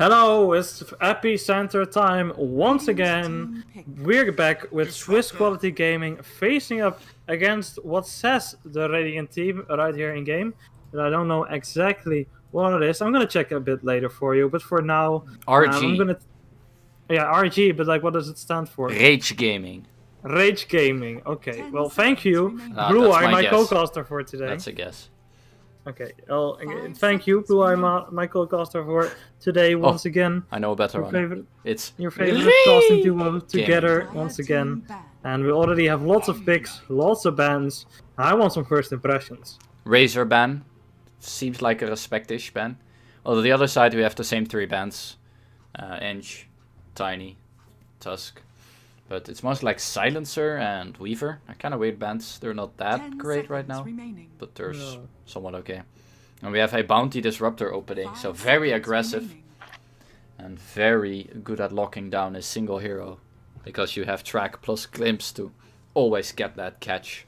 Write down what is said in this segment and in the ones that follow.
Hello, it's Epicenter time once again. We're back with Swiss Quality Gaming facing up against what says the Radiant team right here in game. But I don't know exactly what it is. I'm gonna check a bit later for you, but for now, RG. I'm gonna. Yeah, RG, but like, what does it stand for? Rage Gaming. Rage Gaming. Okay, well, thank you, That's Blueye, my my guess. co-caster for today. That's a guess. Okay, well, thank you, Blueye, my co-caster for today once again. I know a better Your one. favorite, It's your favorite casting duo together once again, and we already have lots of picks, lots of bans. I want some first impressions. Razor ban. Seems like a respect-ish ban. Although the other side we have the same three bans. ENG, Tiny, Tusk. But it's most like Silencer and Weaver. Are kind of weird bans. They're not that great right now. But they're somewhat okay. And we have a Bounty Disruptor opening. So very aggressive. And very good at locking down a single hero. Because you have track plus glimpse to always get that catch.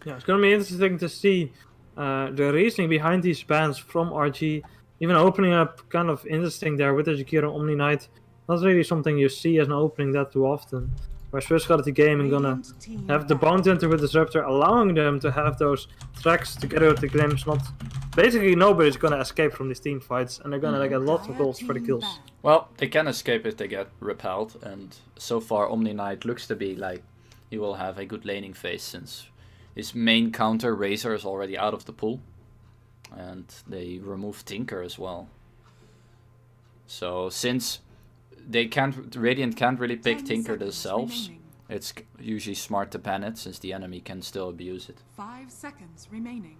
Yeah, it's gonna be interesting to see the reasoning behind these bans from RG. Even opening up kind of interesting there with the Jakiro Omni Knight. Not really something you see as an opening that too often. Where Swiss Quality Gaming gonna have the Bounty Hunter with Disruptor, allowing them to have those tracks together with the glimpse. Not basically nobody's gonna escape from these team fights, and they're gonna get lots of goals for the kills. Well, they can escape if they get repelled, and so far Omni Knight looks to be like he will have a good laning phase since his main counter Razor is already out of the pool, and they remove Tinker as well. So since Radiant can't really pick Tinker themselves. It's usually smart to ban it, since the enemy can still abuse it. 5 seconds remaining.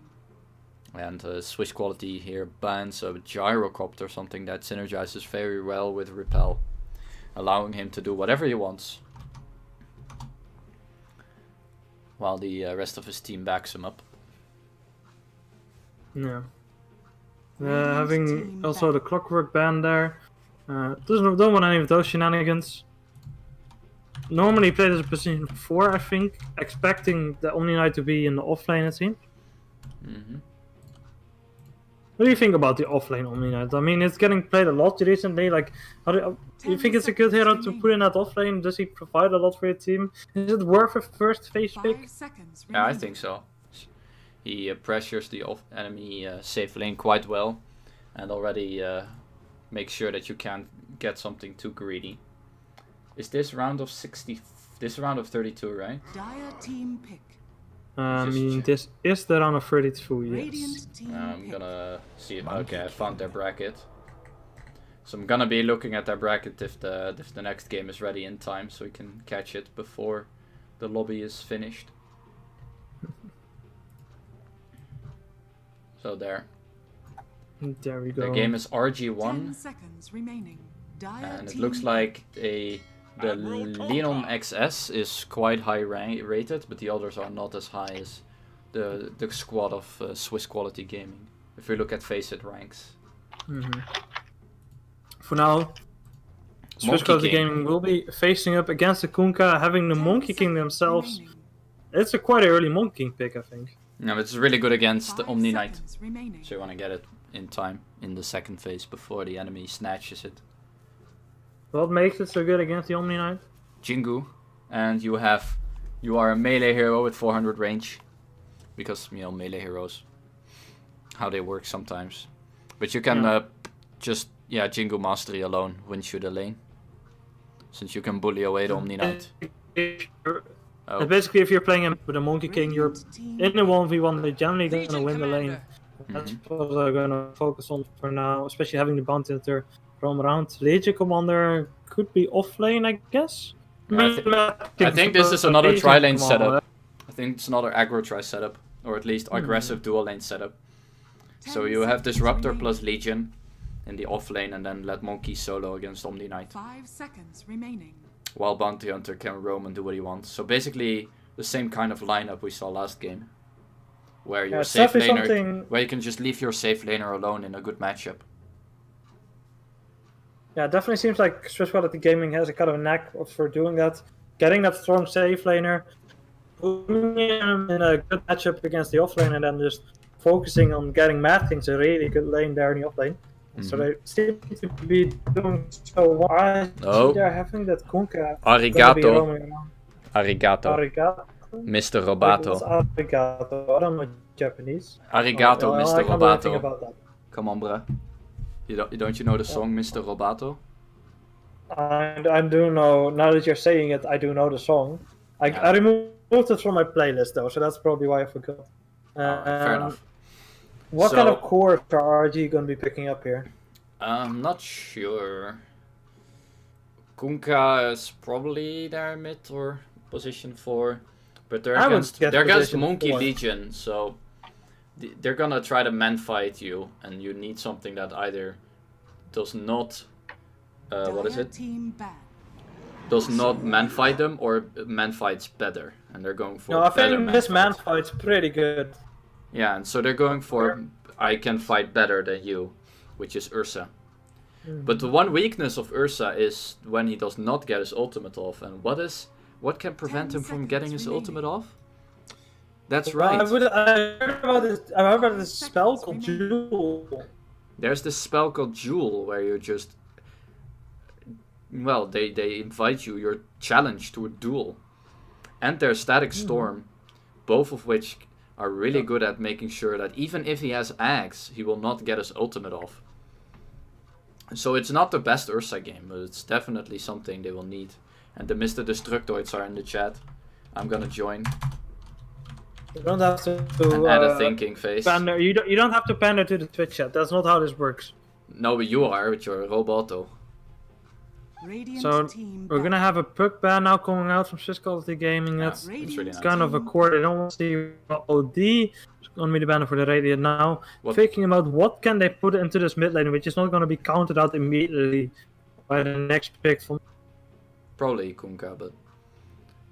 And Swiss Quality here bans a Gyrocopter, something that synergizes very well with Repel, allowing him to do whatever he wants, while the rest of his team backs him up. Yeah. Having also the Clockwork ban there. Don't want any of those shenanigans. Normally played as a position 4, I think, expecting the Omni Knight to be in the offlane, it seems. What do you think about the offlane Omni Knight? I mean, it's getting played a lot recently. Like, do you think it's a good hero to put in that offlane? Does he provide a lot for your team? Is it worth a first phase pick? Yeah, I think so. He pressures the enemy safe lane quite well, and already makes sure that you can't get something too greedy. Is this round of 60? This round of 32, right? Dire team pick. I mean, this is the round of 32, yes. I'm gonna see if I found their bracket. So I'm gonna be looking at their bracket if the next game is ready in time, so we can catch it before the lobby is finished. So there. There we go. The game is RG1. 10 seconds remaining. And it looks like the Leon XS is quite high rated, but the others are not as high as the squad of Swiss Quality Gaming, if we look at Faceit ranks. For now, Swiss Quality Gaming will be facing up against the Kunkka, having the Monkey King themselves. It's a quite early Monkey King pick, I think. No, but it's really good against the Omni Knight, so you want to get it in time in the second phase before the enemy snatches it. What makes it so good against the Omni Knight? Jingu, and you are a melee hero with 400 range, because you know melee heroes, how they work sometimes. But you can Jingu mastery alone wins you the lane, since you can bully away the Omni Knight. Basically, if you're playing with a Monkey King, you're in a 1v1, they're generally going to win the lane. That's what I'm going to focus on for now, especially having the Bounty Hunter roam around. Legion Commander could be off lane, I guess. I think this is another tri-lane setup. I think it's another aggro tri setup, or at least aggressive dual lane setup. So you have Disruptor plus Legion in the off lane, and then let Monkey solo against Omni Knight. 5 seconds remaining. While Bounty Hunter can roam and do what he wants. So basically the same kind of lineup we saw last game, where your safe laner, where you can just leave your safe laner alone in a good matchup. Yeah, it definitely seems like Swiss Quality Gaming has a kind of knack for doing that, getting that strong safe laner, putting him in a good matchup against the offlane, and then just focusing on getting Mad King's a really good lane there in the offlane. So they seem to be doing so well. I Oh. see they're having that Kunkka. Arigato. Arigato. Arigato. Mr. What's Robato. arigato? I don't know Japanese. Arigato, Oh, Mr. I can't do anything Robato. about that. Come on, bruh. Don't you know the song Mr. Robato? I do know, now that you're saying it, I do know the song. Yeah. I removed it from my playlist though, so that's probably why I forgot. Alright, fair enough. What kind So- of core are RG going to be picking up here? I'm not sure. Kunkka is probably their mid or position 4. But they're I would against, guess they're against position Monkey 4. Legion, so they're gonna try to man fight you, and you need something that either does not what is Dire it? Team ban. Does not man fight them, or man fights better, and they're going for No, I better think this man fight. fight's pretty good. Yeah, and so they're going for I can fight better than you, which is Ursa. But the one weakness of Ursa is when he does not get his ultimate off, and what can prevent 10 him from seconds getting his remaining. ultimate off? That's Well, right. I heard about this spell Seconds called remaining. Jewel. There's this spell called Jewel where you just, well, they invite you, you're challenged to a duel. And there's Static Storm, both of which are really good at making sure that even if he has Axe, he will not get his ultimate off. So it's not the best Ursa game, but it's definitely something they will need. And the Mr. Destructoids are in the chat. I'm gonna join You don't have to and add a thinking face. pander. You don't have to pander to the Twitch chat. That's not how this works. No, but you are with your Roboto. Radiant So team we're ban. gonna have a puck ban now coming out from Swiss Quality Gaming. Yeah. That's It's really nice. kind of a core. They don't want to see OD. It's gonna be the banner for the Radiant now. What- Thinking about what can they put into this mid lane, which is not gonna be counted out immediately by the next pick from. Probably Kunkka, but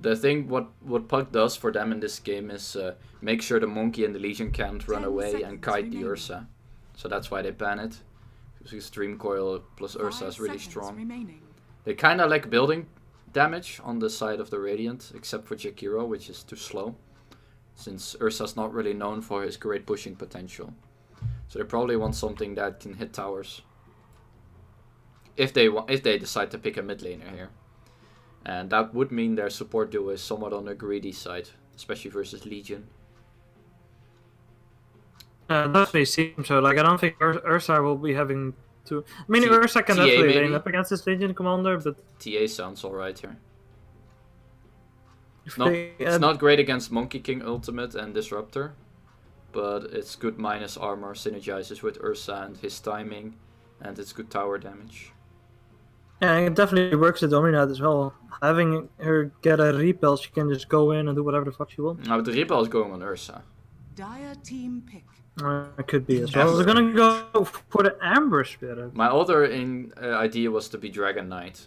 the thing what Puck does for them in this game is make sure the Monkey and the Legion can't run 10 away and seconds kite the remaining. Ursa. So that's why they ban it. Because Stream Coil plus Ursa 5 is really seconds strong. remaining. They kinda like building damage on the side of the Radiant, except for Jakiro, which is too slow. Since Ursa's not really known for his great pushing potential. So they probably want something that can hit towers. If they decide to pick a mid laner here. And that would mean their support duo is somewhat on the greedy side, especially versus Legion. Definitely seems so. Like I don't think Ursa will be having to. I mean, T- Ursa can TA definitely maybe? lane up against this Legion commander, but TA sounds alright here. if No, they, it's not great against Monkey King Ultimate and Disruptor, but it's good minus armor, synergizes with Ursa and his timing, and it's good tower damage. Yeah, it definitely works with Dominat as well. Having her get a repel, she can just go in and do whatever the fuck she wants. Now the Repel is going on Ursa. Dire team pick. It could be as well. We're gonna go for the Amber Spirit. My other idea was to be Dragon Knight.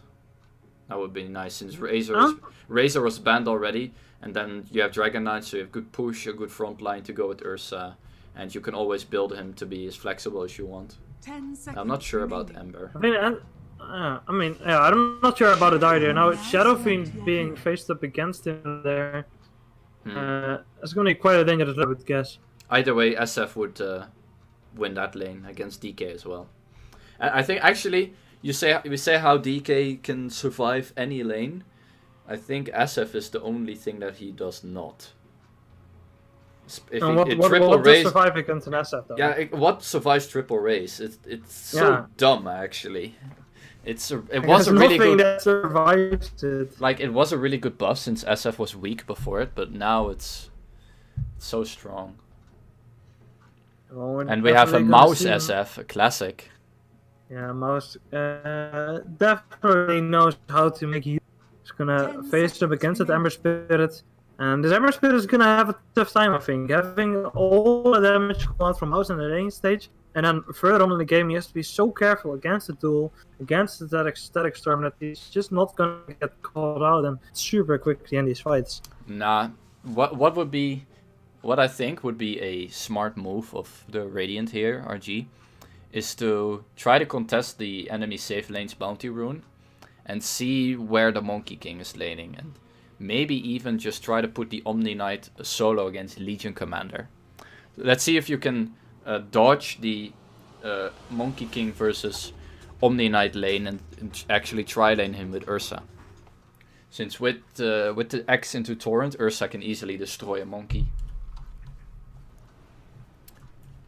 That would be nice since Razor was banned already, and then you have Dragon Knight, so you have good push, a good front line to go with Ursa, and you can always build him to be as flexible as you want. 10 seconds I'm not sure about remaining. Ember. I'm not sure about it either. Now, Shadow Fiend being faced up against him there, it's gonna be quite a dangerous, I would guess. Either way, SF would win that lane against DK as well. I think actually we say how DK can survive any lane. I think SF is the only thing that he does not. If And he, what triple does raise, survive against an SF though? yeah, what survives triple raise? It's so Yeah. dumb actually. It There's was a really nothing good that survives it. like it was a really good buff since SF was weak before it, but now it's so strong. Well, we're And we have a definitely gonna mouse see him. SF, a classic. Yeah, Mouse definitely knows how to make use. He's gonna 10 face up seconds against that remaining. Ember Spirit. And this Ember Spirit is gonna have a tough time, I think. Having all the damage come out from Mouse in the lane stage. And then further on in the game, he has to be so careful against the duel, against the static storm, that he's just not gonna get caught out and super quickly in these fights. Nah, what I think would be a smart move of the Radiant here, RG, is to try to contest the enemy safe lane's bounty rune and see where the Monkey King is laning, and maybe even just try to put the Omni Knight solo against Legion Commander. Let's see if you can dodge the Monkey King versus Omni Knight lane and actually tri-lane him with Ursa. Since with the X into Torrent, Ursa can easily destroy a monkey.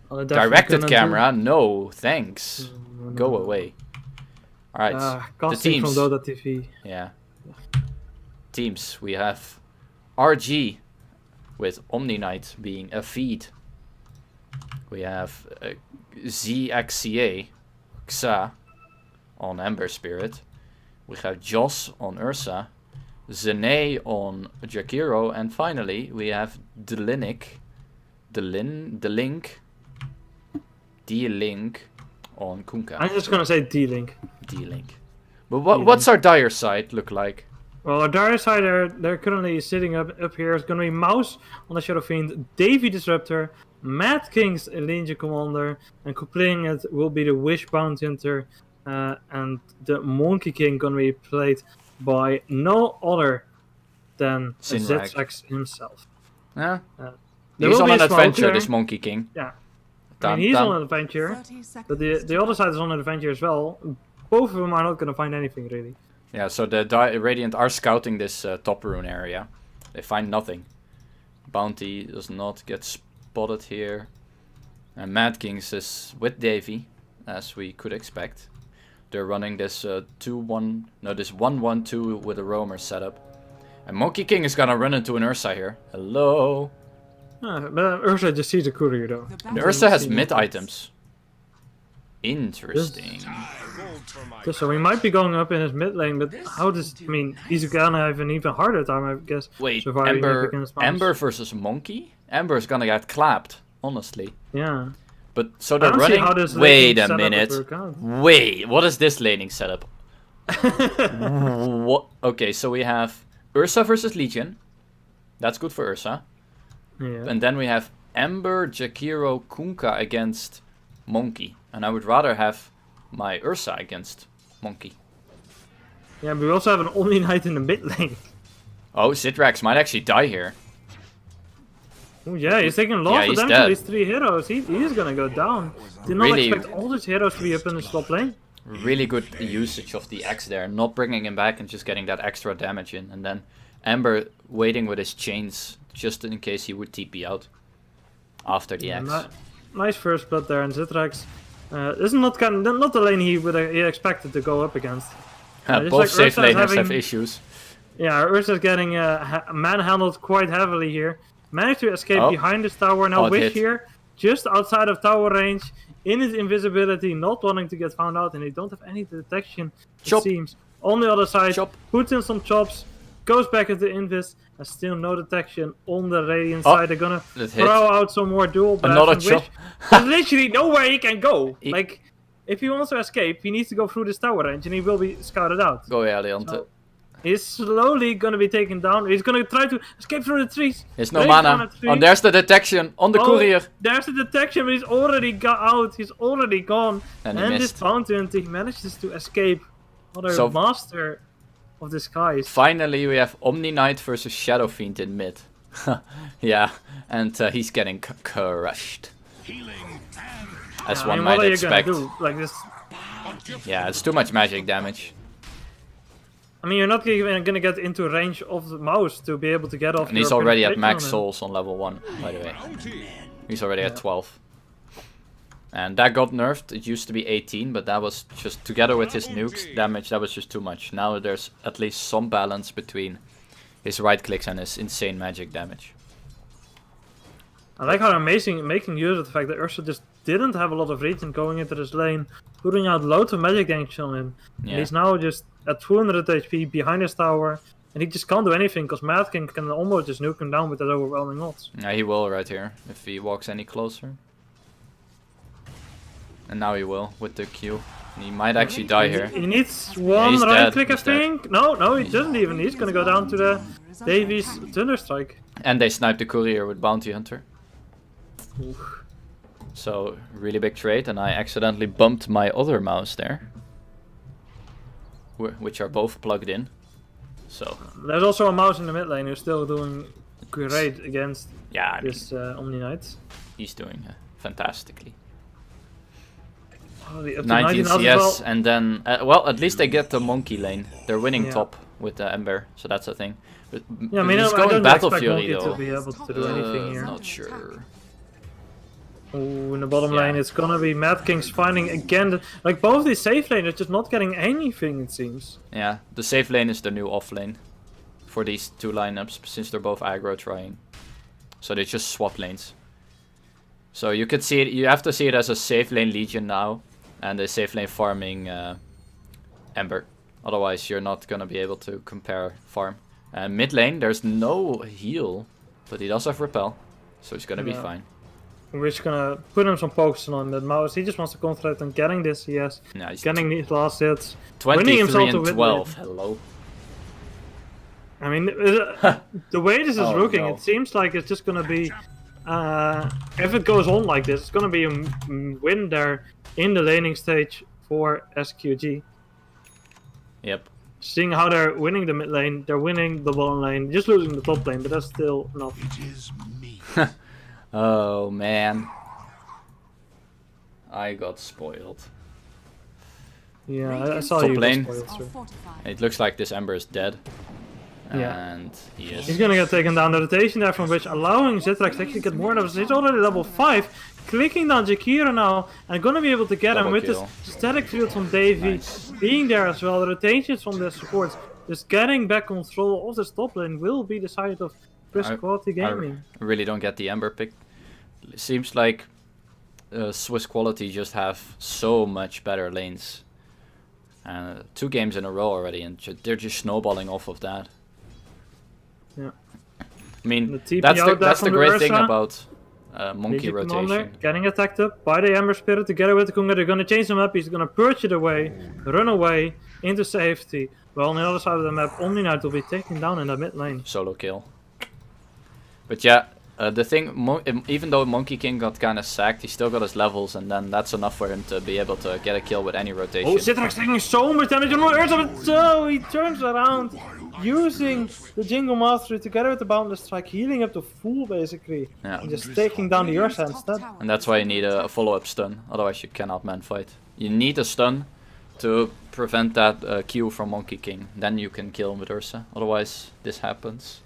Well, definitely Directed gonna camera? No, thanks. No, Go no. away. Alright, the Casting from teams. Dota TV. Yeah. Teams. We have RG with Omni Knight being a feed. We have ZXCA, Xa, on Ember Spirit. We have Joss on Ursa. Zene on Jakiro. And finally, we have D-Link on Kunkka. I'm just gonna say D-Link. D-Link. But what's our dire side look like? Well, our dire side, they're currently sitting up here. It's gonna be Mouse on the Shadow Fiend, Davy Disruptor, Mad King's Legion Commander, and completing it will be the Wish Bounty Hunter, and the Monkey King gonna be played by no other than Sinrag. Zetrax himself. Yeah. There He's will on be an a adventure, smoker. this Monkey King. Yeah. Dun, I mean, he's dun. on an adventure, 30 seconds. but the other side is on an adventure as well. Both of them are not gonna find anything really. Yeah, so the Radiant are scouting this top rune area. They find nothing. Bounty does not get spotted here. And Mad Kings is with Davy, as we could expect. They're running this 1-1-2 with a roamer setup. And Monkey King is gonna run into an Ursa here. Hello. But Ursa just sees a courier though. The The battle Ursa has see mid nothing. items. Interesting. So we might be going up in his mid lane, but how does... I mean, he's gonna have an even harder time, I guess. Wait, surviving against Mouse. Ember versus Monkey? Ember is gonna get clapped, honestly. Yeah. But so I they're don't see running. how this Wait laning a setup would minute. work out. Wait, what is this laning setup? What? Okay, so we have Ursa versus Legion. That's good for Ursa. Yeah. And then we have Ember, Jakiro, Kunkka against Monkey. And I would rather have my Ursa against Monkey. Yeah, but we also have an Omni Knight in the mid lane. Oh, Zitrax might actually die here. Oh yeah, he's taking a lot Yeah, of he's damage to dead. these 3 heroes. He's gonna go down. Did not Really- expect all these heroes to be up in the top lane. Really good usage of the X there. Not bringing him back and just getting that extra damage in. And then Ember waiting with his chains just in case he would TP out after the X. Nice first blood there, and Zitrax. This is not the lane he expected to go up against. Just Both like safe Ursa is laners have having- issues. Yeah, Ursa's getting manhandled quite heavily here. Managed to escape Oh. behind this tower. Now Oh, it Wish hit. here, just outside of tower range, in his invisibility, not wanting to get found out, and they don't have any detection, Chop. it seems. On the other side, Chop. puts in some chops, goes back into invis, and still no detection on the Radiant Oh, side. They're gonna that hit. throw out some more dual blasts. Another and chop. Wish, there's literally nowhere he can go. He- Like, if he wants to escape, he needs to go through this tower range, and he will be scouted out. Go ahead, Leonte. So, he's slowly gonna be taken down. He's gonna try to escape through the trees. There's no Break down mana. a tree. Oh, there's the detection on the Oh, courier. There's the detection, but he's already got out. He's already gone. And he this missed. bounty hunter, he manages to escape. What a So- master of disguise. Finally, we have Omni Knight versus Shadow Fiend in mid. Yeah, and he's getting crushed. As I one mean, might what are you expect. gonna do? Like this. Yeah, it's too much magic damage. I mean, you're not even gonna get into range of the mouse to be able to get off. And he's your already at penetration max on him. souls on level 1, by the way. He's already at 12. And that got nerfed. It used to be 18, but that was just, together with his nukes damage, that was just too much. Now there's at least some balance between his right clicks and his insane magic damage. I like how they're making use of the fact that Ursa just didn't have a lot of regen going into this lane, putting out loads of magic damage on him. Yeah. And he's now just at 200 HP behind his tower, and he just can't do anything because Mad King can almost just nuke him down with that overwhelming odds. Yeah, he will right here, if he walks any closer. And now he will, with the Q. And he might actually die here. He needs one he's right dead, click, I he's dead. think. No, he doesn't even. He's gonna go down to the Davies Thunderstrike. And they sniped the courier with Bounty Hunter. So, really big trade, and I accidentally bumped my other mouse there. Which are both plugged in. So, There's also a mouse in the mid lane who's still doing great against yeah, I mean, this Omni Knight. he's doing fantastically. Up to 19 as CS, well. and then well, at least they get the monkey lane. They're winning Yeah. top with the Ember, so that's a thing. But Yeah, I mean, he's I going don't Battle expect Fury Monkey though. to be able to do anything here. Not sure. Ooh, in the bottom Yeah. lane, it's gonna be Mad Kings finding again. Like both these safe laners just not getting anything, it seems. Yeah, the safe lane is the new off lane for these two lineups since they're both aggro trying. So they just swap lanes. So you could see it. You have to see it as a safe lane Legion now, and a safe lane farming Ember. Otherwise, you're not gonna be able to compare farm. And mid lane, there's no heal, but he does have repel, so he's gonna be Yeah. fine. We're just gonna put him some pokes on that mouse. He just wants to concentrate on getting this CS, Yeah, he's getting these last hits. 23 himself to and win 12. Hello. I mean, the way this is Oh, looking, no. it seems like it's just gonna be. If it goes on like this, it's gonna be a win there in the laning stage for SQG. Yep. Seeing how they're winning the mid lane, they're winning the bottom lane, just losing the top lane, but that's still enough. Oh man. I got spoiled. Yeah, I saw Top you. lane. Spoiled, Are too. fortified. It looks like this Ember is dead. Yeah. And he is. He's gonna get taken down. The rotation there from which allowing Zitrax to actually get more levels. He's already level 5. Clicking down Jakiro now and gonna be able to get him Double with kill. this static field from Davey Nice. being there as well. The rotations from the supports. Just getting back control of this top lane will be the side of Chris Quality Gaming. I really don't get the Ember pick. It seems like Swiss Quality just have so much better lanes. 2 games in a row already, and they're just snowballing off of that. Yeah. I mean, The TP that's out the, there that's the from the great thing Ursa. about monkey Legion Commander rotation. getting attacked up by the Ember Spirit together with the Kunga. They're gonna change him up. He's gonna purge it away, run away into safety. Well, on the other side of the map, Omni Knight will be taken down in the mid lane. Solo kill. But yeah, the thing, even though Monkey King got kind of sacked, he still got his levels, and then that's enough for him to be able to get a kill with any rotation. Oh, Citrax taking so much damage on Ursa, but so he turns around, using the Jingle Mastery together with the Boundless Strike, healing up to full basically, Yeah. and just taking down the Ursa instead. And that's why you need a follow-up stun, otherwise you cannot man fight. You need a stun to prevent that Q from Monkey King, then you can kill him with Ursa, otherwise this happens.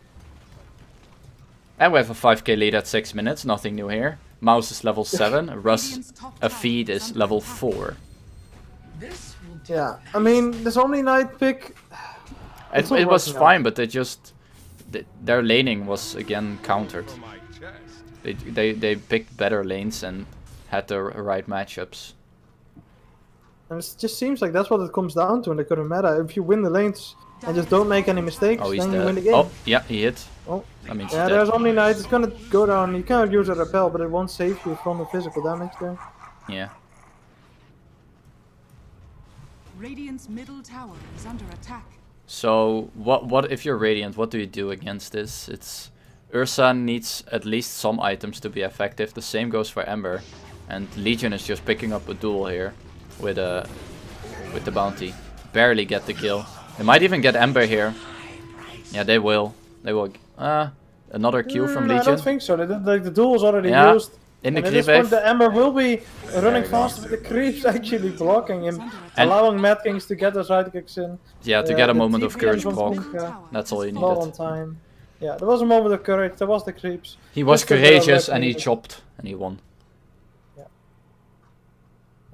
And we have a 5k lead at 6 minutes, nothing new here. Mouse is level 7, Russ, a feed is level 4. Yeah, I mean, this Omni Knight pick... It was fine, but they just... their laning was again countered. They picked better lanes and had the right matchups. And it just seems like that's what it comes down to in the current meta. If you win the lanes and just don't make any mistakes, Oh, he's then you win the dead. game. Oh, yeah, he hit. Oh. That means Yeah, he's there's dead. Omni Knight. It's gonna go down. You cannot use a repel, but it won't save you from the physical damage there. Yeah. Radiant's middle tower is under attack. So, what if you're Radiant, what do you do against this? It's... Ursa needs at least some items to be effective. The same goes for Ember. And Legion is just picking up a duel here with the bounty. Barely get the kill. They might even get Ember here. Yeah, they will. They will. Another Q from I Legion. don't think so. The duel is already Yeah, used. in the and at creep this point, wave. the Ember will be running you go. fast with the creeps actually blocking him, And- allowing Mad Kings to get the sidekicks in. Yeah, to get a the moment of TPM courage from proc. Kunga, That's all you not on needed. time. Yeah, there was a moment of courage. There was the creeps. He was Just a bit of courageous luck and he needed. chopped and he won.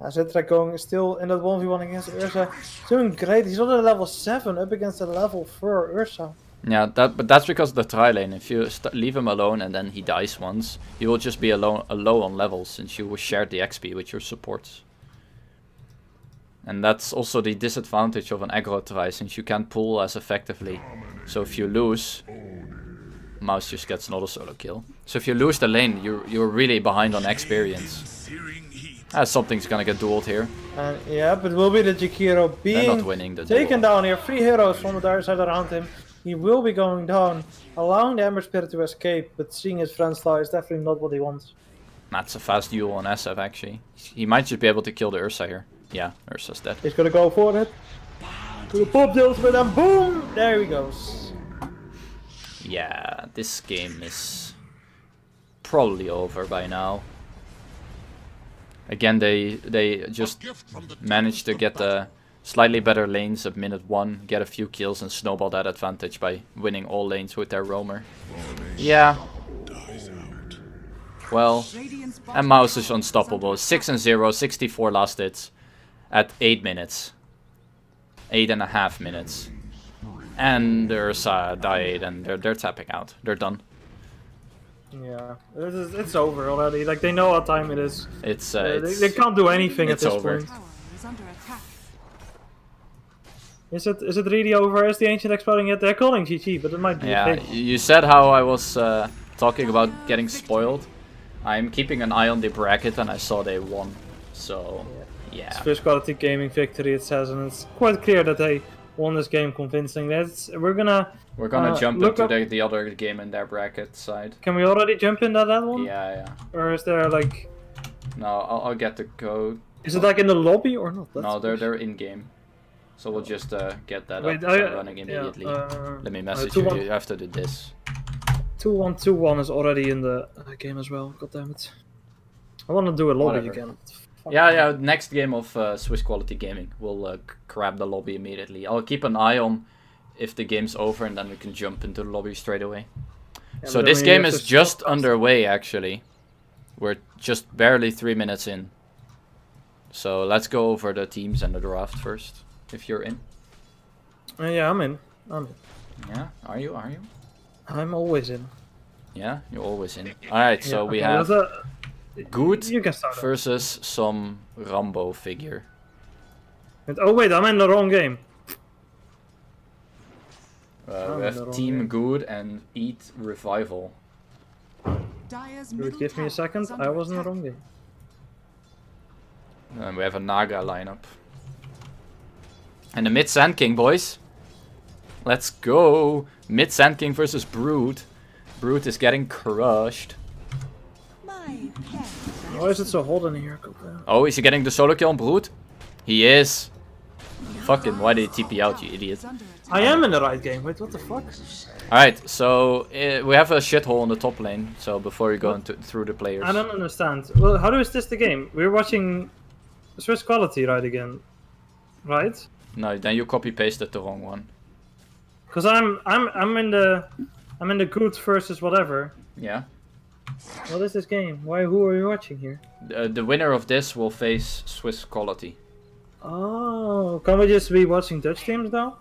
Zitrax going still in that 1v1 against Ursa. Doing great. He's already level 7 up against a level 4 Ursa. Yeah, but that's because of the tri lane. If you leave him alone and then he dies once, he will just be low on levels since you will share the XP with your supports. And that's also the disadvantage of an aggro try since you can't pull as effectively. So if you lose, Mouse just gets another solo kill. So if you lose the lane, you're really behind on experience. Something's gonna get dueled here. And yeah, but will be the Jakiro They're not being winning the taken duel. down here. 3 heroes from the dark side around him. He will be going down, allowing the Ember Spirit to escape, but seeing his friends die is definitely not what he wants. That's a fast duel on SF actually. He might just be able to kill the Ursa here. Yeah, Ursa's dead. He's gonna go for it. To the pop the ultimate and boom! There he goes. Yeah, this game is probably over by now. Again, they just managed to get the slightly better lanes at minute 1, get a few kills and snowball that advantage by winning all lanes with their roamer. Yeah. Well, and Mouse is unstoppable. 6-0, 64 last hits at 8 minutes. 8.5 minutes. And there's died and they're tapping out. They're done. Yeah, it's over already. Like, they know what time it is. It's they can't do anything at this over. point. Tower is under attack. Is it really over? Is the Ancient exploding yet? They're calling GG, but it might be a Yeah, fake. you said how I was talking about getting spoiled. I'm keeping an eye on the bracket and I saw they won. So, yeah. It's first quality gaming victory, it says, and it's quite clear that they won this game convincingly. We're gonna jump look into up- the other game in their bracket side. Can we already jump into that one? Yeah. Or is there like... No, I'll get the code. Is it like in the lobby or not? No, they're in game. So we'll just get that Wait, up and running immediately. Yeah, Let me message you. 2-1. You have to do this. 2-1-2-1 is already in the game as well. God damn it! I want to do a lobby Whatever. again. Fuck. Yeah. Next game of Swiss Quality Gaming, we'll grab the lobby immediately. I'll keep an eye on if the game's over, and then we can jump into the lobby straight away. Yeah, So but this then we game have is to just stop- underway, actually. We're just barely 3 minutes in. So let's go over the teams and the draft first, if you're in. Yeah, I'm in. Yeah, are you? I'm always in. Yeah, you're always in. Alright, so Yeah, we okay, have Good You can start. versus some Rambo figure. Oh wait, I'm in the wrong game. We in the have wrong Team game. Good and Eat Revival. Dire's You would middle give me a tower second. is I under was in the attack. wrong game. And we have a Naga lineup. And the mid Sand King, boys. Let's go. Mid Sand King versus Brood. Brood is getting crushed. My pet. Why is it so hot in here? God damn. Oh, is he getting the solo kill on Brood? He is. Fucking, why did he TP out, you idiot? Is under attack. I am in the right game. Wait, what the fuck? Alright, so we have a shithole in the top lane. So before we go into through the players. I don't understand. Well, how is this the game? We're watching Swiss Quality right again, right? No, then you copy pasted the wrong one. Because I'm in the good versus whatever. Yeah. What is this game? Who are you watching here? The winner of this will face Swiss Quality. Oh, can we just be watching Dutch teams now?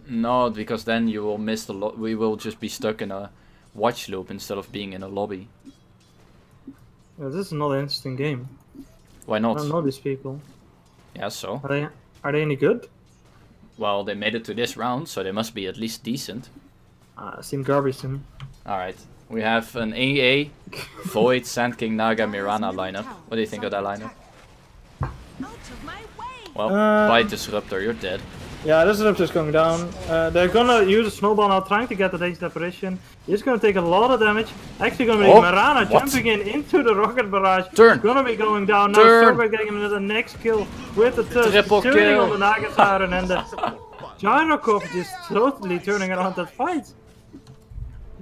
No, because then you will miss the lot. We will just be stuck in a watch loop instead of being in a lobby. Yeah, this is not an interesting game. Why I not? don't know these people. Yeah, so. Are they any good? Well, they made it to this round, so they must be at least decent. Seem garbage to me. Alright. We have an AA, Void, Sand King, Naga, Mirana lineup. What do you think of that lineup? Out of my way. Well, by Disruptor, you're dead. Yeah, this is just going down. They're gonna use a snowball now, trying to get the danged apparition. He's gonna take a lot of damage. Actually gonna be Oh, Mirana what? jumping into the rocket barrage. Turn. Gonna be going down now. Turn. Sorber getting another next kill with the tusk. Triple turning kill. on the Naga Siren and the Gyrocop just totally turning around that fight.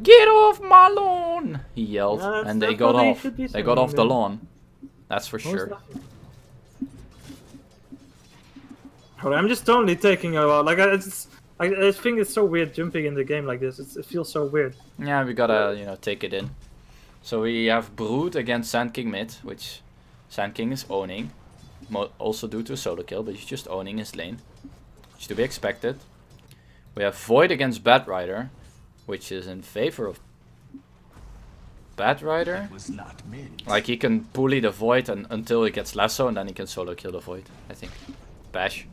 Get off my lawn! He yelled, Yeah, and they that's got what they off. should be They got saying, off the yeah. lawn. That's for Most sure. definitely. Alright, I'm just totally taking a while. Like I think it's so weird jumping in the game like this. It feels so weird. Yeah, we gotta, take it in. So we have Brood against Sand King mid, which Sand King is owning. Also due to a solo kill, but he's just owning his lane. Which is to be expected. We have Void against Bat Rider, which is in favor of Bat Rider. Like he can bully the Void until he gets lasso, and then he can solo kill the Void, I think. Bash.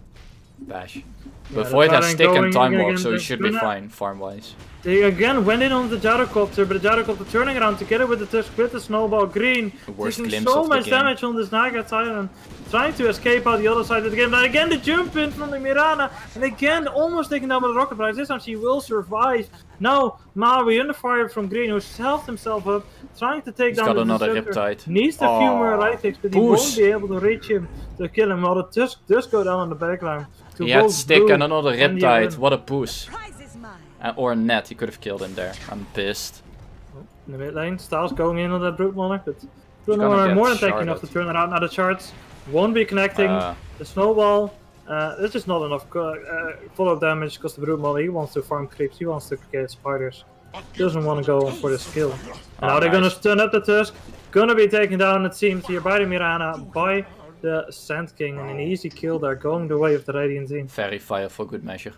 But Yeah, Void that's has why stick I'm and time going walk, so he against should be Bruna. fine farm-wise. They again went in on the Gyrocopter, but the Gyrocopter turning around together with the Tusk with the Snowball Green. The worst Taking glimpse so of the much game. damage on this Naga Tyrant. Trying to escape out the other side of the game. Then again the jump in from the Mirana. And again almost taken down by the Rocket Rise. This time she will survive. Now Maui under fire from Green, who's selfed himself up. Trying to take He's down got the another Disruptor. Riptide. Needs a few more Oh, right hits, but he push. won't be able to reach him to kill him. While the Tusk does go down on the backline. to He had both stick Blue and another and the Riptide. Owen. What a push. Prize is mine. Or net, he could have killed him there. I'm pissed. In the mid lane, Styles going in on that Brute Monarch, but Turn gonna order get more than taking sharded. off the turn around. Now the charts won't be connecting. The snowball. It's just not enough follow-up damage because the brute model, he wants to farm creeps, he wants to get spiders. Doesn't want to go for the skill. And now they're gonna stun up the Tusk. Gonna be taken down, it seems, here by the Mirana, by the Sand King, and an easy kill there, going the way of the Radiant team. Very fire for good measure.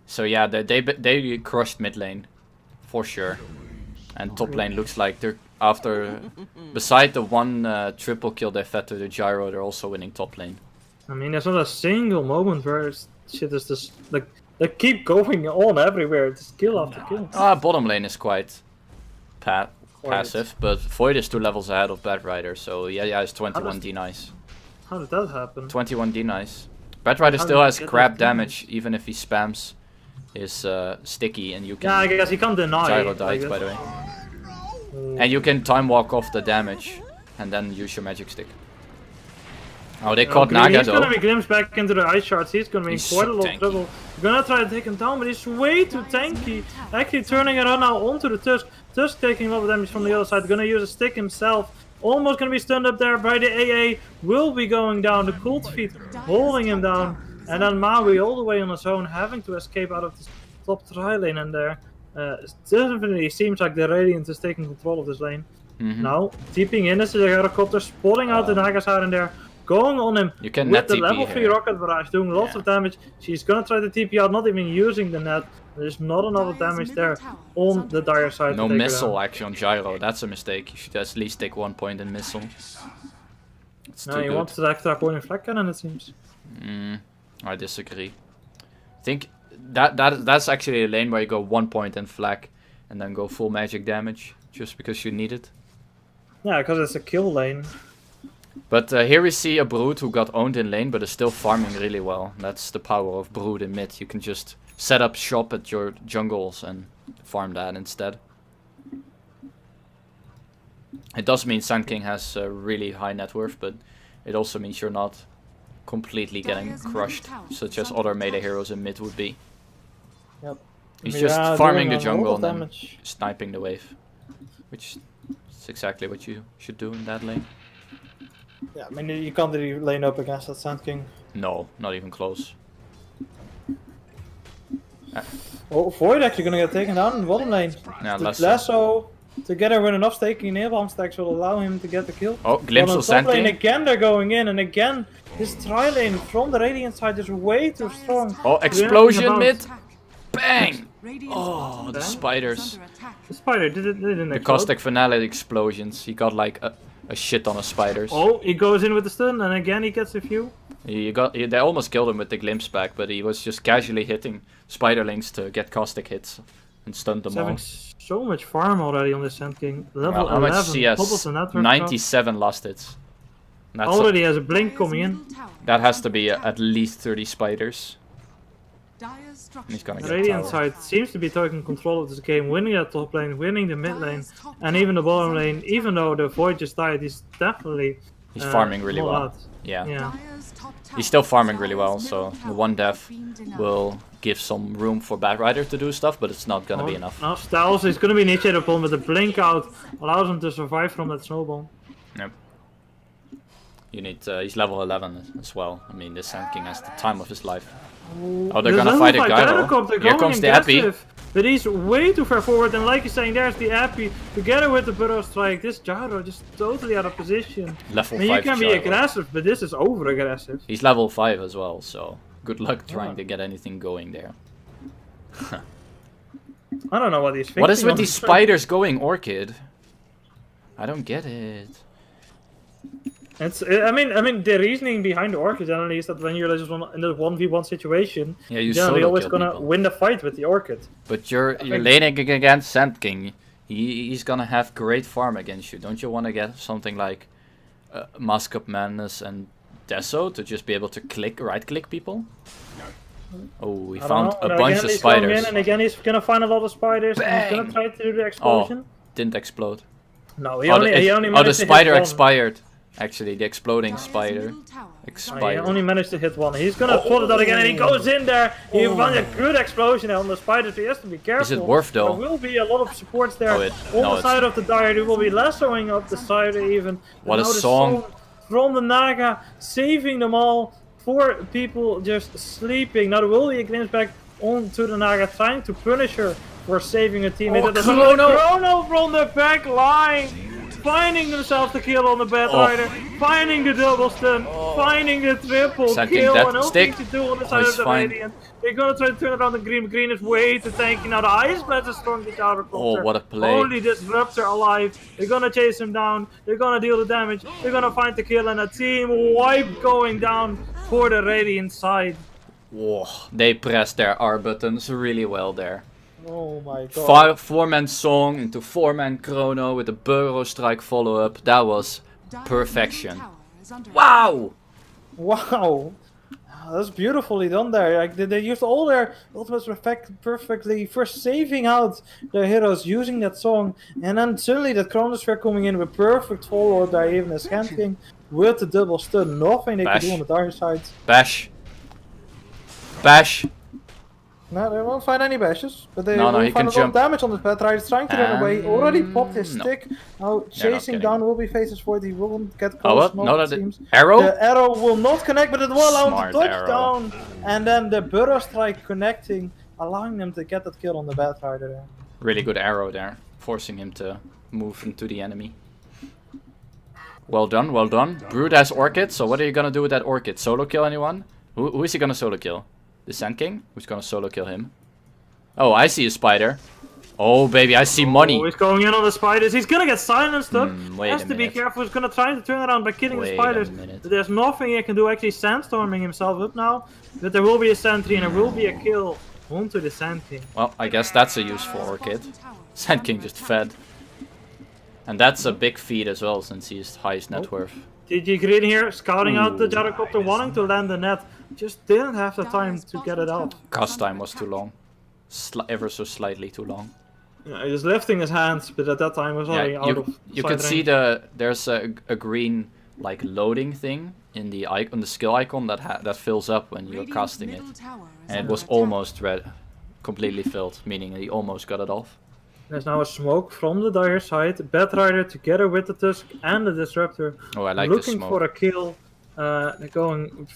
So yeah, they crushed mid lane, for sure. And top lane looks like they're after, beside the one triple kill they fed to the gyro, they're also winning top lane. I mean, there's not a single moment where shit is just like they keep going on everywhere, just kill after kill. Bottom lane is quite passive, but Void is 2 levels ahead of Bad Rider, so yeah, it's 21 D nice. How did that happen? 21 D nice. Bad Rider still has crap damage, even if he spams his sticky, and you can. Yeah, I guess he can't deny. Gyro died, by the way. And you can time walk off the damage, and then use your magic stick. Oh, they caught Naga he's though. Gonna be glimpsed back into the ice shards. He's gonna be in quite a lot of trouble. Gonna try to take him down, but he's way too tanky. Actually turning it on now onto the Tusk. Tusk taking a lot of damage from the other side. Gonna use a stick himself. Almost gonna be stunned up there by the AA. Will be going down. The Cold Feet holding him down. And then Maui all the way on his own, having to escape out of the top tri lane in there. Definitely seems like the Radiant is taking control of this lane. Now, TPing in is the helicopter, spotting out the Nagas out in there. Going on him You can with net the TP level 3 here. rocket barrage, doing lots of damage. She's gonna try to TP out, not even using the net. There's not enough damage there on the Dire side. No to take her missile down. actually on gyro, that's a mistake. You should at least take 1 point in missile. It's No, too he good. wants the extra point in flag cannon, it seems. I disagree. I think that's actually a lane where you go 1 point in flag and then go full magic damage just because you need it. Yeah, because it's a kill lane. But here we see a Brood who got owned in lane but is still farming really well. That's the power of Brood in mid. You can just set up shop at your jungles and farm that instead. It does mean Sand King has a really high net worth, but it also means you're not completely getting crushed, such as other melee heroes in mid would be. Yep. He's Yeah, just farming the doing a lot jungle of and then damage. sniping the wave, which is exactly what you should do in that lane. Yeah, I mean, you can't really lane up against that Sand King. No, not even close. Oh, Void actually gonna get taken down in the bottom lane. Yeah, The Lasso. Lasso, together with enough staking nail bomb stacks, will allow him to get the kill. Oh, glimpse But on of Sand top lane King. again, they're going in, and again, this tri lane from the Radiant side is way too strong. Oh, explosion about- mid. Bang! Radiant's Oh, the bottom spiders. tower is under attack. The spider didn't The explode. caustic finale explosions. He got like a shit ton of spiders. Oh, he goes in with the stun, and again he gets a few. They almost killed him with the glimpse back, but he was just casually hitting spiderlings to get caustic hits and stunned them He's all. having so much farm already on this Sand King. Level Well, how much 11, CS? top of the network. 97 last hits. That's Already has a blink coming in. Middle tower that has is to be under at least 30 spiders. Dire's He's gonna The get Radiant tower. side seems to be taking control of this game, winning that top lane, winning the mid lane, and even the bottom lane. Even though the Void just died, he's definitely He's farming really not well. out. Yeah. Yeah. He's still farming really well, so the one death will give some room for Bad Rider to do stuff, but it's not gonna be enough. Now Styles is going to be initiated upon, but the blink out allows him to survive from that snowball. Yep. You need, he's level 11 as well. I mean, this Sand King has the time of his life. Oh, they're There's gonna level fight a 5 gyro. helicopter Here going comes the Epi. aggressive, but he's way too far forward, and like you're saying, there's the Epi together with the Burrow Strike. This gyro just totally out of position. Level I mean, you 5 can be gyro. aggressive, but this is over aggressive. He's level 5 as well, so good luck trying to get anything going there. I don't know what he's thinking. What is with on these this spiders going Orchid? I don't get it. It's, I mean, the reasoning behind the Orchid generally is that when you're just in the 1v1 situation, Yeah, you generally solo always kill gonna people. win the fight with the Orchid. But you're laning against Sand King. He's gonna have great farm against you. Don't you want to get something like Mask of Madness and Deso to just be able to right click people? Oh, we I don't found know, a and bunch again, of he's going spiders. In, and again, he's gonna find a lot of spiders, and he's gonna Bang! try to do the explosion. Didn't explode. No, he Oh, only the managed to hit spider one. expired. Actually, the exploding Dire's spider. middle tower is He Spider. only managed to hit one. He's gonna spot it out again, and he goes in there. He found a good explosion on the spider, so he has to be careful. Is it worth though? There will be a lot of supports there. Oh, On no, the side of the Dire, there will be lassoing up the side even. What a Now the song. from the Naga, saving them all. 4 people just sleeping. Now there will be a glimpse back onto the Naga, trying to punish her for saving a teammate. Oh, There's Chrono! another Chrono from the back line! Finding themselves the kill on the Batrider, finding the double stun, finding the triple Sending kill, that and stick. nothing to do on the side he's of the fine. Radiant. They're gonna try to turn it on the Green. Green is way too tanky. Now the Ice Blast is strong this outer Oh, what a play. Only Disruptor alive. They're gonna chase him down. They're gonna deal the damage. They're gonna find the kill, and a team wipe going down for the Radiant side. Whoa, they pressed their R buttons really well there. Oh my god. 4-man song into 4-man chrono with a burrow strike follow up. That was Dire's perfection. middle tower is under Wow! Wow, that's beautifully done there. Like they used all their ultimates perfectly for saving out their heroes using that song, and then suddenly that Chronosphere coming in with perfect follow there, even a Sand King with the double stun. Nothing they could do on the Dire side. Bash. Bash. No, they won't find any bashes, but they No, will he find can a lot jump. of damage on this Batrider. He's trying to run away. Already popped his No. stick. Now not chasing getting down will be Faces for it. He won't get close. Oh, what? No, No, it that seems. arrow? The arrow will not connect, but it will allow him Smart to touch arrow. down. And then the Burrow Strike connecting, allowing them to get that kill on the Batrider there. Really good arrow there, forcing him to move into the enemy. Well done, well done. Brood has Orchid, so what are you gonna do with that Orchid? Solo kill anyone? Who is he gonna solo kill? The Sand King? Who's gonna solo kill him? Oh, I see a spider. Oh, baby, I see money. Oh, he's going in on the spiders. He's gonna get silenced up. Wait Has a to be minute. careful. He's gonna try to turn around by killing Wait the a spiders. minute. There's nothing he can do. Actually, sandstorming himself up now. But there will be a sentry and there will be a kill onto the Sand King. Well, I guess that's a useful Orchid. Sand King just fed. And that's a big feed as well, since he's highest net worth. TG Green here, scouting out the Ooh. gyrocopter, wanting to land the net. Just didn't have the time to get it out. Cast time was too long. Ever so slightly too long. Yeah, he was lifting his hands, but at that time was already Yeah, out of you sight can see range. there's a green like loading thing in the icon, the skill icon that fills up when you're Radiant's casting it, middle tower is and it under was attack. almost completely filled, meaning he almost got it off. There's now a smoke from the Dire side. Batrider together with the Tusk and the Disruptor. Oh, I like the looking smoke. for a kill. They're going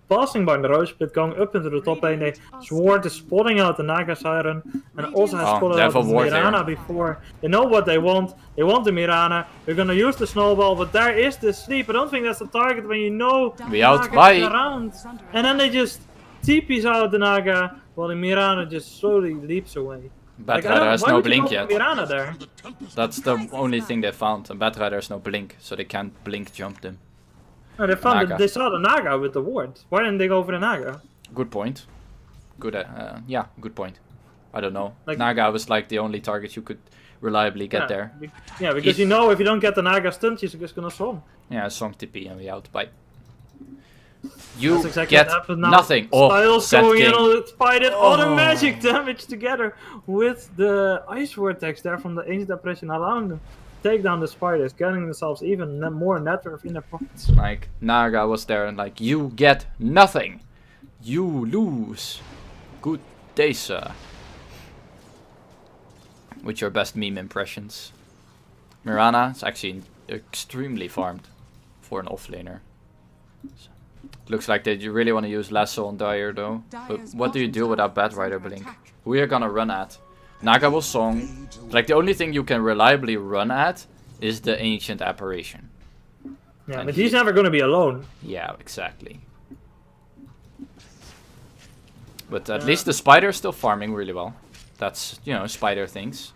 passing by the Rose Pit, going up into the top lane. They Sword is spotting out the Naga Siren and also has Oh, spotted they out have the a ward Mirana there. before. They know what they want. They want the Mirana. They're gonna use the snowball, but there is the sleep. I don't think that's the target when you know We out. Naga Bye. is around. And then they just TP's out the Naga while the Mirana just slowly leaps away. Like, I Batrider don't- has why no would you blink go yet. for Mirana there. That's the only thing they found. And Batrider has no blink, so they can't blink jump them. No, they found Naga. they saw the Naga with the ward. Why didn't they go for the Naga? Good point. Good, yeah, good point. I don't know. Like- Naga was like the only target you could reliably get there. Yeah, because you know if you don't get the Naga stunt, she's just gonna swarm. Yeah, song TP and we out. Bye. You That's exactly get what happened now. nothing. Oh, Styles Sand going in King. on the spider, all the Oh. magic damage together with the ice vortex there from the ancient apparition, allowing them to take down the spiders, getting themselves even more net worth in their pockets. Like, Naga was there and like, you get nothing. You lose. Good day, sir. With your best meme impressions. Mirana is actually extremely farmed for an offlaner. Looks like that you really want to use Lasso on Dire though. But what do you do without Batrider Blink? Who are you gonna run at? Naga will Song. Like the only thing you can reliably run at is the Ancient Apparition. Yeah, And but he's never gonna be alone. Yeah, exactly. But at least the spider is still farming really well. That's, you know, spider things.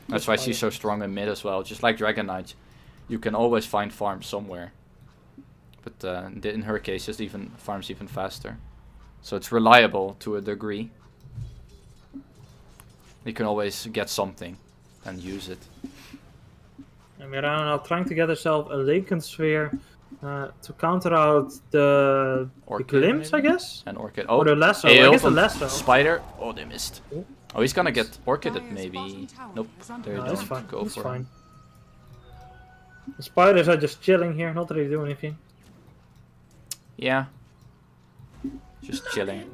That's why she's so strong in mid as well. Just like Dragon Knight, you can always find farms somewhere. But in her case, just even farms even faster. So it's reliable to a degree. You can always get something and use it. And Mirana now trying to get herself a Lincoln Sphere to counter out the Orchid, glimpse, maybe? I guess? And Orchid. Or the Lasso. I Ale guess the from Lasso. Spider. Oh, they missed. Oh. Oh, he's gonna get Orchided Dire's maybe. bottom tower Nope, is under they No, don't that's fine. go That's for fine. him. The spiders are just chilling here, not really doing anything. Yeah. Just chilling.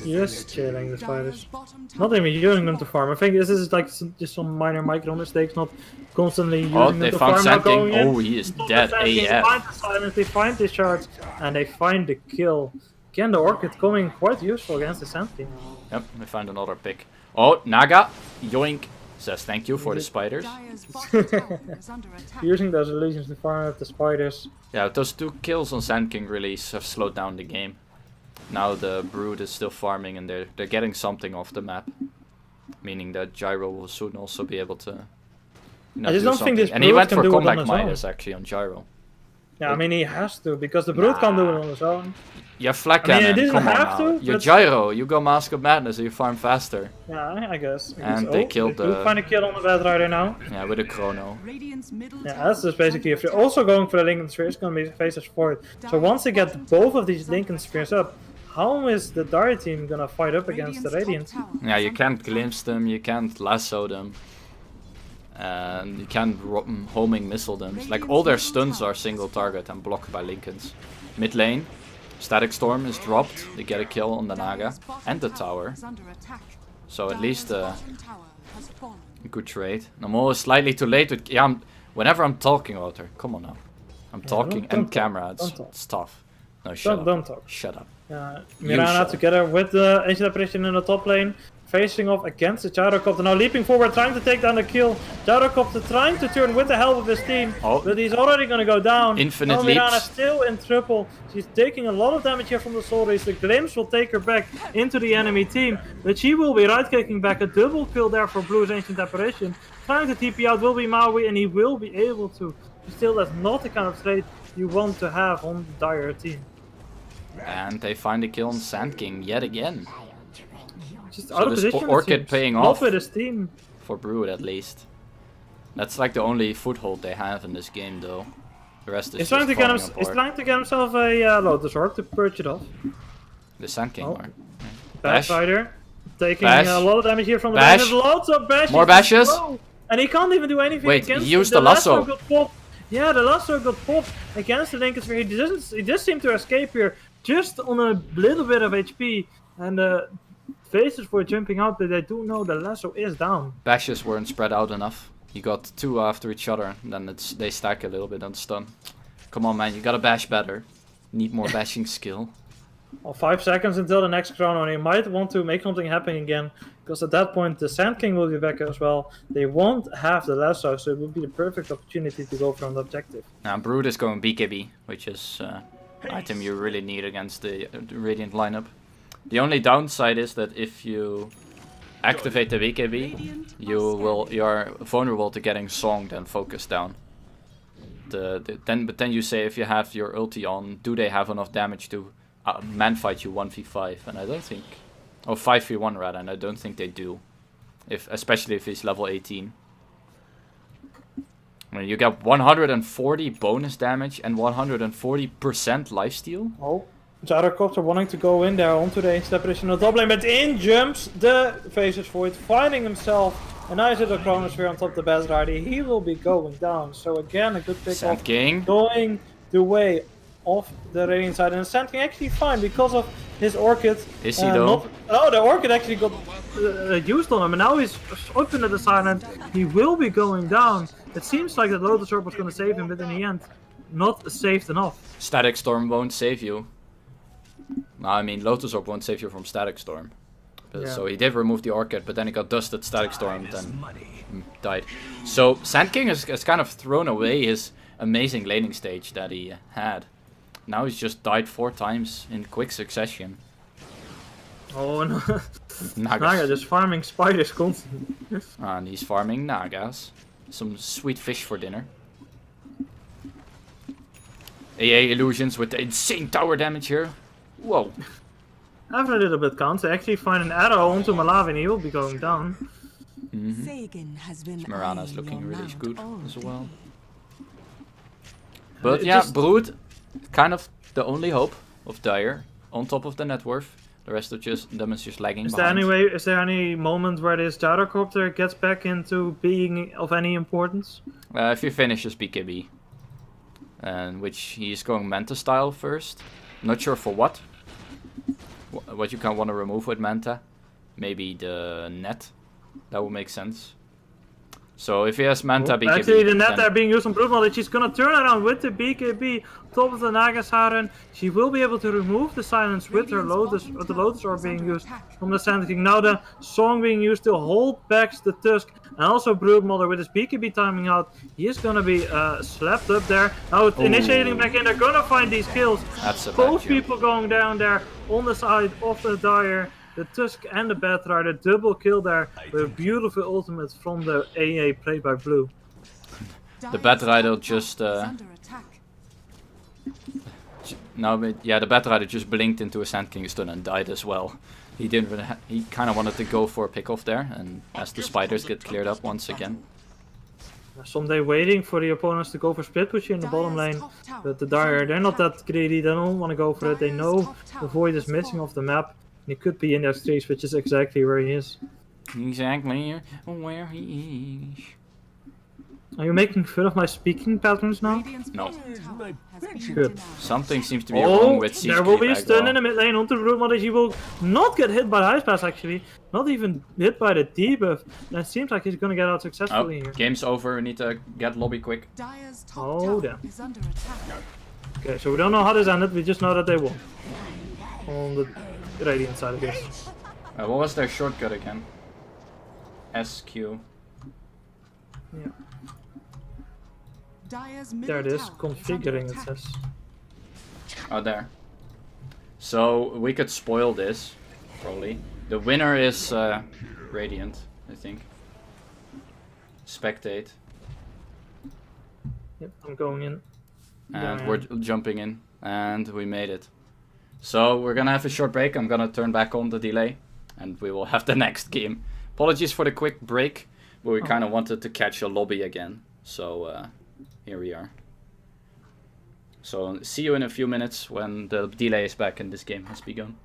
Just chilling, the spiders. Dire's bottom Not tower even using them to farm. I think this is like just some minor micro mistakes, not constantly using Oh, them they to found farm. Now Sand King. going in, Oh, he is stop dead the Sand King, AF. find the silence, they find the shards, and they find the kill. Again, the Orchid coming quite useful against the Sand King. Yep, we found another pick. Oh, Naga. Yoink. Says thank you for the spiders. Dire's bottom tower is under attack. Using those illusions to farm up the spiders. Yeah, those 2 kills on Sand King release have slowed down the game. Now the Brood is still farming and they're getting something off the map. Meaning that Gyro will soon also be able to... You know, I just do don't think this something. And he Brood went can for do it on Combat his own. Midas actually on Gyro. Yeah, I mean he has to, because the Brood can't do it on his own. Yeah, Flak I mean, Cannon, it doesn't come on have now. to, You're but- Gyro, you go Mask of Madness and you farm faster. Yeah, I guess. And Oh, they killed do the- find a kill on the Bad Rider now. Yeah, with a Chrono. Radiant's middle Yeah, tower that's just basically, is if you're under also going for the Lincoln Sphere, it's going to be Phaser's Fort. So once they get both of these Lincoln Spheres up, how is the Dire team going to fight up against the Radiant's Radiant? top tower Yeah, is you under can't attack. glimpse them, you can't lasso them. And you can't homing missile them. It's like all their stuns are single target and blocked by Lincolns. Mid lane, Static Storm is dropped. They get a kill on the Naga Dire's bottom and the tower. is under attack. So at least Dire's a bottom tower has fallen. good trade. I'm always slightly too late with... Yeah, whenever I'm talking about her. Come on now. I'm talking don't and talk, camera, don't talk. it's tough. No, shut up. Don't talk. Shut up. Mirana shut. together with the Ancient Apparition in the top lane, facing off against the Gyrocopter. Now leaping forward, trying to take down the kill. Gyrocopter trying to turn with the help of his team, Oh. but he's already going to go down. Infinite now Mirana leaps. still in trouble. She's taking a lot of damage here from the Soul Race. The Glimpse will take her back into the enemy team, but she will be right-clicking back. A double kill there for Blue's Ancient Apparition. Trying to TP out will be Maui, and he will be able to. Still, that's not the kind of trade you want to have on the Dire team. And they find a kill on Sand King yet again. Just out of this position. it Orchid seems. paying Not off. with his team. For Brood at least. That's like the only foothold they have in this game though. The rest is He's just trying to get falling he's apart. trying to get himself a Lotus Orb to purge it off. The Sand King Oh. or... Bash Bash. Rider taking Bash. a lot of damage here from the Bash. There's lots of bashes. More bashes. Whoa. And he can't even do anything Wait, against he used the the lasso. got popped. Yeah, the lasso got popped against the Lincoln Sphere. He does seem to escape here just on a little bit of HP. And the faces for jumping out, but they do know the lasso is down. Bashes weren't spread out enough. You got 2 after each other, and then they stack a little bit on stun. Come on man, you gotta bash better. Need more bashing skill. Well, 5 seconds until the next chrono, and he might want to make something happen again, because at that point the Sand King will be back as well. They won't have the lasso, so it would be the perfect opportunity to go from the objective. Now Brood is going BKB, which is item you really need against the Radiant lineup. The only downside is that if you activate the BKB, you're vulnerable to getting songed and focused down. But then you say if you have your ulti on, do they have enough damage to man fight you 1v5? And I don't think, or 5v1 rather, and I don't think they do. Especially if he's level 18. I mean, you get 140 bonus damage and 140% lifesteal. Oh, Gyrocopter wanting to go in there onto the separation of the top lane, but in jumps the Faceless Void, finding himself a nice little Chronosphere on top of the Best Rider. He will be going down. So again, a good pick Sand off, King. going the way of the Radiant side. And Sand King actually fine because of his Orchid. Is he though? Oh, the Orchid actually got used on him, and now he's open at the silent. He will be going down. It seems like the Lotus Orb was going to save him, but in the end, not saved enough. Static Storm won't save you. No, I mean Lotus Orb won't save you from Static Storm. But, Yeah. So he did remove the Orchid, but then he got dusted Static Storm and then died. So Sand King has kind of thrown away his amazing laning stage that he had. Now he's just died 4 times in quick succession. Oh no. Nagas. Naga just farming spiders constantly. And he's farming Nagas. Some sweet fish for dinner. AA Illusions with the insane tower damage here. Whoa. After a little bit counts, they actually find an arrow onto Malavi and he will be going down. Sagan has been Mirana's eyeing looking your really mount good all as day. well. But It yeah, just- Brood, kind of the only hope of Dire, on top of the net worth. The rest of them is just lagging Is there behind. is there any moment where this gyrocopter gets back into being of any importance? If he finishes BKB, and which he's going Manta style first. Not sure for what. What you can want to remove with Manta. Maybe the net. That would make sense. So if he has Manta BKB... Actually, the net then... there being used on Broodmother, she's gonna turn around with the BKB top of the Nagasaren. She will be able to remove the silence with her Lotus, with the Lotus Orb being used from the Sand King. Now the Song being used to hold back the Tusk, and also Broodmother with his BKB timing out. He is gonna be slapped up there. Now initiating back in, they're gonna find these kills. That's a Both bad jump. people going down there on the side of the Dire. The Tusk and the Batrider double kill there with a beautiful ultimate from the AA played by Blue. The Batrider just... the Batrider just blinked into a Sand King stun and died as well. He didn't. He kind of wanted to go for a pickoff there, and as the spiders get cleared up once again. Someday waiting for the opponents to go for split push in the bottom lane, but the Dire, they're not that greedy, they don't want to go for it, they know the Void is missing off the map. He could be in those trees, which is exactly where he is. Exactly where he is. Are you making fun of my speaking patterns now? No. Good. Something seems to be wrong with Siege there will be a creep stun aggro. in the mid lane onto Broodmother. She will not get hit by the Ice Pass actually. Not even hit by the debuff. And it seems like he's gonna get out successfully here. Game's over, we need to get lobby quick. Oh damn. Okay, so we don't know how this ended, we just know that they won. On the Radiant side, I guess. What was their shortcut again? SQ. Yeah. There it is, configuring it says. Oh, there. So we could spoil this, probably. The winner is Radiant, I think. Spectate. Yep, I'm going in. And we're jumping in, and we made it. So we're gonna have a short break. I'm gonna turn back on the delay, and we will have the next game. Apologies for the quick break, but we kind of wanted to catch a lobby again. So here we are. So see you in a few minutes when the delay is back and this game has begun.